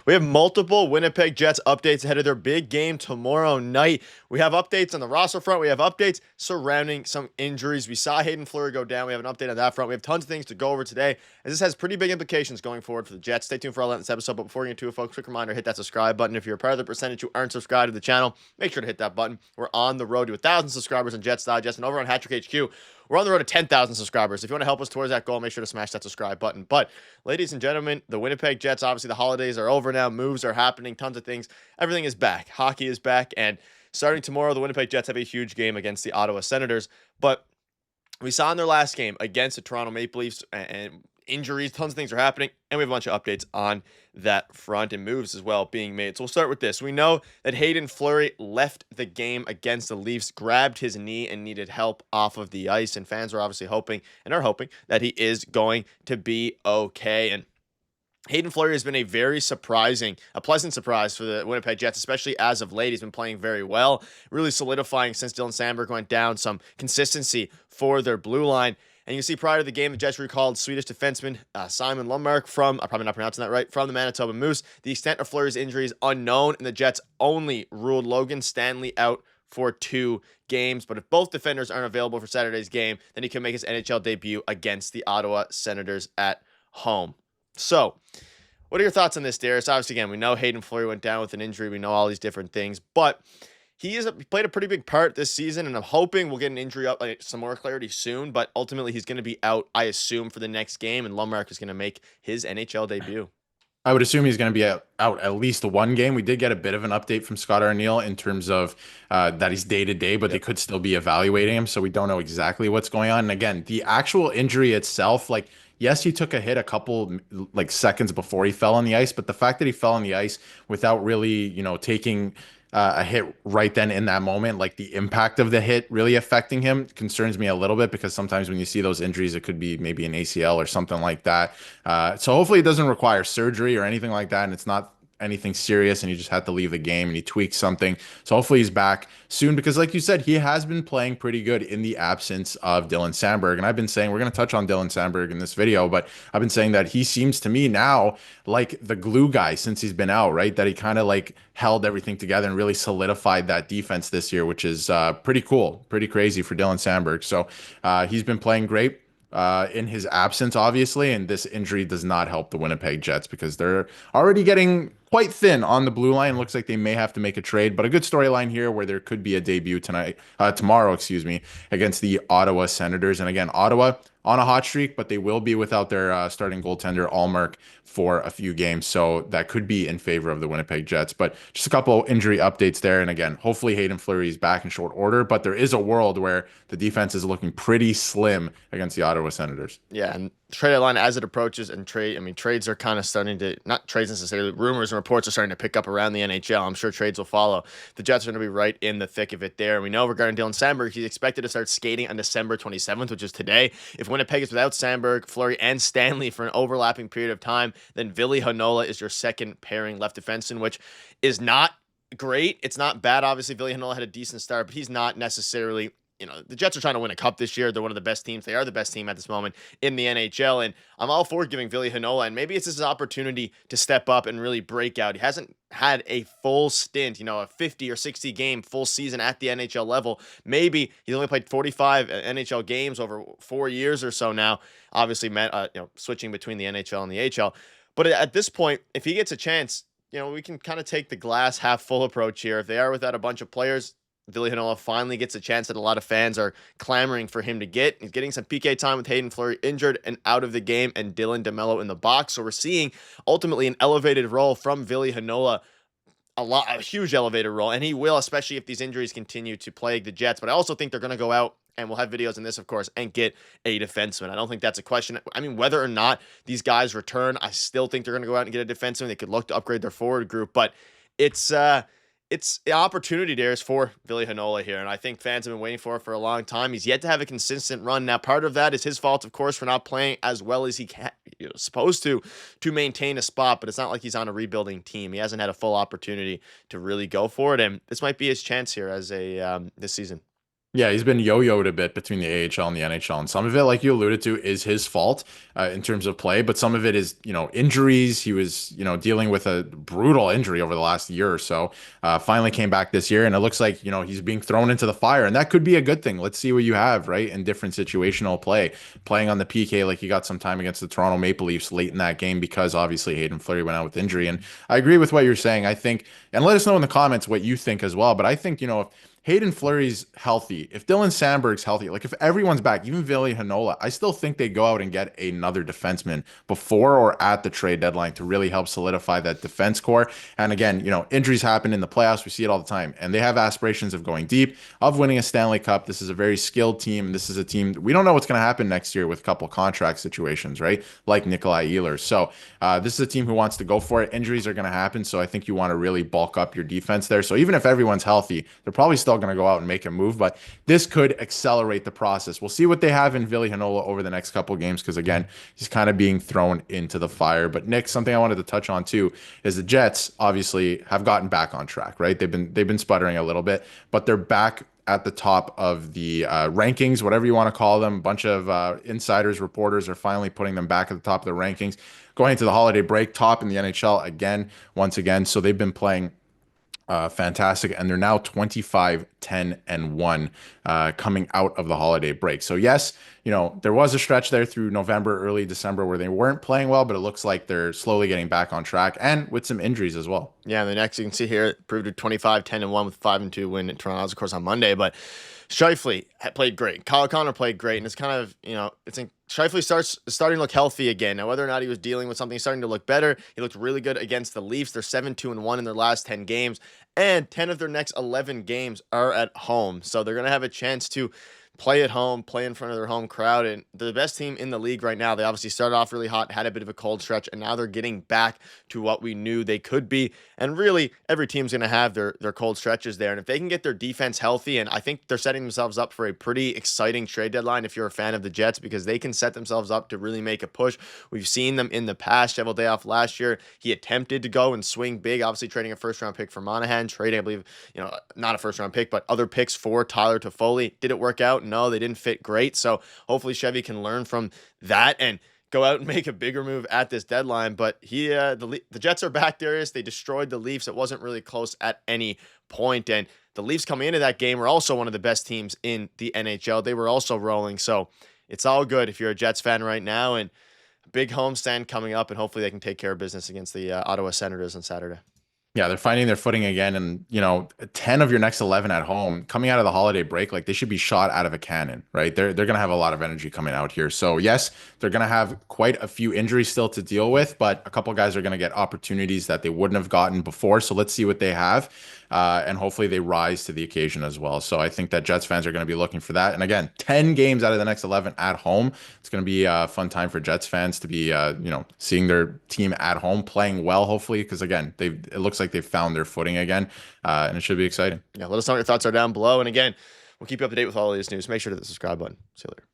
We have multiple Winnipeg Jets updates ahead of their big game tomorrow night. We have updates on the roster front. We have updates surrounding some injuries. We saw Hayden Fleury go down. We have an update on that front. We have tons of things to go over today, as this has pretty big implications going forward for the Jets. Stay tuned for all that in this episode. But before we get to it, folks, quick reminder, hit that subscribe button. If you're a part of the percentage who aren't subscribed to the channel, make sure to hit that button. We're on the road to 1,000 subscribers on Jets Digest, and over on Hattrick HQ, we're on the road to 10,000 subscribers. If you want to help us towards that goal, make sure to smash that subscribe button. But, ladies and gentlemen, the Winnipeg Jets, obviously the holidays are over now. Moves are happening. Tons of things. Everything is back. Hockey is back. And starting tomorrow, the Winnipeg Jets have a huge game against the Ottawa Senators. But we saw in their last game against the Toronto Maple Leafs and injuries, tons of things are happening, and we have a bunch of updates on that front and moves as well being made. So we'll start with this. We know that Hayden Fleury left the game against the Leafs, grabbed his knee, and needed help off of the ice, and fans are obviously hoping and are hoping that he is going to be okay. And Hayden Fleury has been a pleasant surprise for the Winnipeg Jets, especially as of late. He's been playing very well, really solidifying since Dylan Sandberg went down, some consistency for their blue line. And you see prior to the game, the Jets recalled Swedish defenseman Simon Lundmark from, I'm probably not pronouncing that right, from the Manitoba Moose. The extent of Fleury's injury is unknown, and the Jets only ruled Logan Stanley out for 2 games. But if both defenders aren't available for Saturday's game, then he can make his NHL debut against the Ottawa Senators at home. So, what are your thoughts on this, Darius? Obviously, again, we know Hayden Fleury went down with an injury. We know all these different things, but he played a pretty big part this season, and I'm hoping we'll get an injury up, some more clarity soon. But ultimately, he's going to be out, I assume, for the next game, and Lundmark is going to make his NHL debut. I would assume he's going to be out at least the one game. We did get a bit of an update from Scott Arniel in terms of that he's day to day, but they could still be evaluating him. So we don't know exactly what's going on. And again, the actual injury itself, like, yes, he took a hit a couple like seconds before he fell on the ice, but the fact that he fell on the ice without really, taking a hit right then in that moment, like the impact of the hit really affecting him concerns me a little bit, because sometimes when you see those injuries, it could be maybe an ACL or something like that. So hopefully it doesn't require surgery or anything like that, and it's not anything serious and he just had to leave the game and he tweaked something. So hopefully he's back soon, because like you said, he has been playing pretty good in the absence of Dylan Sandberg. And I've been saying, we're going to touch on Dylan Sandberg in this video, but I've been saying that he seems to me now like the glue guy since he's been out, right? That he kind of like held everything together and really solidified that defense this year, which is pretty cool, pretty crazy for Dylan Sandberg. So he's been playing great in his absence, obviously, and this injury does not help the Winnipeg Jets because they're already getting quite thin on the blue line. Looks like they may have to make a trade, but a good storyline here where there could be a debut tomorrow, excuse me, against the Ottawa Senators. And again, Ottawa on a hot streak, but they will be without their starting goaltender Allmark for a few games, so that could be in favor of the Winnipeg Jets. But just a couple injury updates there, and again, hopefully Hayden Fleury is back in short order, but there is a world where the defense is looking pretty slim against the Ottawa Senators. Yeah, and trade deadline as it approaches, and trades are kind of starting to, not trades necessarily, rumors and reports are starting to pick up around the NHL. I'm sure trades will follow. The Jets are going to be right in the thick of it there. And we know regarding Dylan Sandberg, he's expected to start skating on December 27th, which is today. If Winnipeg is without Sandberg, Fleury, and Stanley for an overlapping period of time, then Ville Heinola is your second pairing left defenseman, which is not great. It's not bad. Obviously, Ville Heinola had a decent start, but he's not necessarily, the Jets are trying to win a cup this year. They're one of the best teams. They are the best team at this moment in the NHL. And I'm all for giving Ville Heinola, and maybe it's his opportunity to step up and really break out. He hasn't had a full stint, a 50 or 60 game full season at the NHL level. Maybe he's only played 45 NHL games over 4 years or so now. Obviously, switching between the NHL and the AHL. But at this point, if he gets a chance, we can kind of take the glass half full approach here. If they are without a bunch of players, Ville Heinola finally gets a chance that a lot of fans are clamoring for him to get. He's getting some PK time with Hayden Fleury injured and out of the game, and Dylan DeMello in the box. So we're seeing ultimately an elevated role from Ville Heinola, a huge elevated role, and he will, especially if these injuries continue to plague the Jets. But I also think they're going to go out, and we'll have videos on this, of course, and get a defenseman. I don't think that's a question. I mean, whether or not these guys return, I still think they're going to go out and get a defenseman. They could look to upgrade their forward group, but it's the opportunity there is for Ville Heinola here, and I think fans have been waiting for it for a long time. He's yet to have a consistent run. Now, part of that is his fault, of course, for not playing as well as he supposed to maintain a spot, but it's not like he's on a rebuilding team. He hasn't had a full opportunity to really go for it, and this might be his chance here as this season. Yeah, he's been yo-yoed a bit between the AHL and the NHL, and some of it, like you alluded to, is his fault in terms of play, but some of it is, injuries. He was, dealing with a brutal injury over the last year or so. Finally came back this year, and it looks like, he's being thrown into the fire, and that could be a good thing. Let's see what you have, right, in different situational play. Playing on the PK, like he got some time against the Toronto Maple Leafs late in that game because obviously Hayden Fleury went out with injury, and I agree with what you're saying. I think, and let us know in the comments what you think as well, but I think, if Hayden Fleury's healthy, if Dylan Sandberg's healthy, like if everyone's back, even Ville Heinola, I still think they go out and get another defenseman before or at the trade deadline to really help solidify that defense core. And again, injuries happen in the playoffs. We see it all the time. And they have aspirations of going deep, of winning a Stanley Cup. This is a very skilled team. This is a team, we don't know what's going to happen next year with a couple contract situations, right? Like Nikolai Ehlers. So this is a team who wants to go for it. Injuries are going to happen. So I think you want to really bulk up your defense there. So even if everyone's healthy, they're probably still going to go out and make a move, but this could accelerate the process. We'll see what they have in Ville Heinola over the next couple games because again, he's kind of being thrown into the fire. But Nick, something I wanted to touch on too is the Jets obviously have gotten back on track, right? They've been sputtering a little bit, but they're back at the top of the rankings, whatever you want to call them. A bunch of insiders, reporters are finally putting them back at the top of the rankings. Going into the holiday break, top in the NHL again, once again. So they've been playing fantastic, and they're now 25-10-1 coming out of the holiday break. So yes, there was a stretch there through November, early December where they weren't playing well, but it looks like they're slowly getting back on track and with some injuries as well. Yeah, and the next you can see here, it proved a 25-10-1 with 5-2 win in Toronto, of course, on Monday, but Scheifele played great. Kyle Connor played great, and it's kind of, Scheifele starting to look healthy again. Now, whether or not he was dealing with something, he's starting to look better. He looked really good against the Leafs. They're 7-2-1 in their last 10 games, and 10 of their next 11 games are at home. So they're going to have a chance to play at home, play in front of their home crowd, and they're the best team in the league right now. They obviously started off really hot, had a bit of a cold stretch, and now they're getting back to what we knew they could be. And really, every team's going to have their cold stretches there. And if they can get their defense healthy, and I think they're setting themselves up for a pretty exciting trade deadline if you're a fan of the Jets, because they can set themselves up to really make a push. We've seen them in the past. Cheveldayoff last year, he attempted to go and swing big, obviously trading a first-round pick for Monahan, trading, I believe, not a first-round pick, but other picks for Tyler Toffoli. Did it work out? No, they didn't fit great. So hopefully Chevy can learn from that and go out and make a bigger move at this deadline. But the Jets are back, Darius. They destroyed the Leafs. It wasn't really close at any point. And the Leafs coming into that game were also one of the best teams in the NHL. They were also rolling. So it's all good if you're a Jets fan right now. And a big homestand coming up. And hopefully they can take care of business against the Ottawa Senators on Saturday. Yeah, they're finding their footing again. And, 10 of your next 11 at home coming out of the holiday break, like they should be shot out of a cannon, right? They're going to have a lot of energy coming out here. So, yes, they're going to have quite a few injuries still to deal with, but a couple guys are going to get opportunities that they wouldn't have gotten before. So, let's see what they have. And hopefully they rise to the occasion as well. So I think that Jets fans are going to be looking for that. And again, 10 games out of the next 11 at home. It's going to be a fun time for Jets fans to be, seeing their team at home playing well, hopefully, because again, it looks like they've found their footing again, and it should be exciting. Yeah, let us know what your thoughts are down below. And again, we'll keep you up to date with all of this news. Make sure to hit the subscribe button. See you later.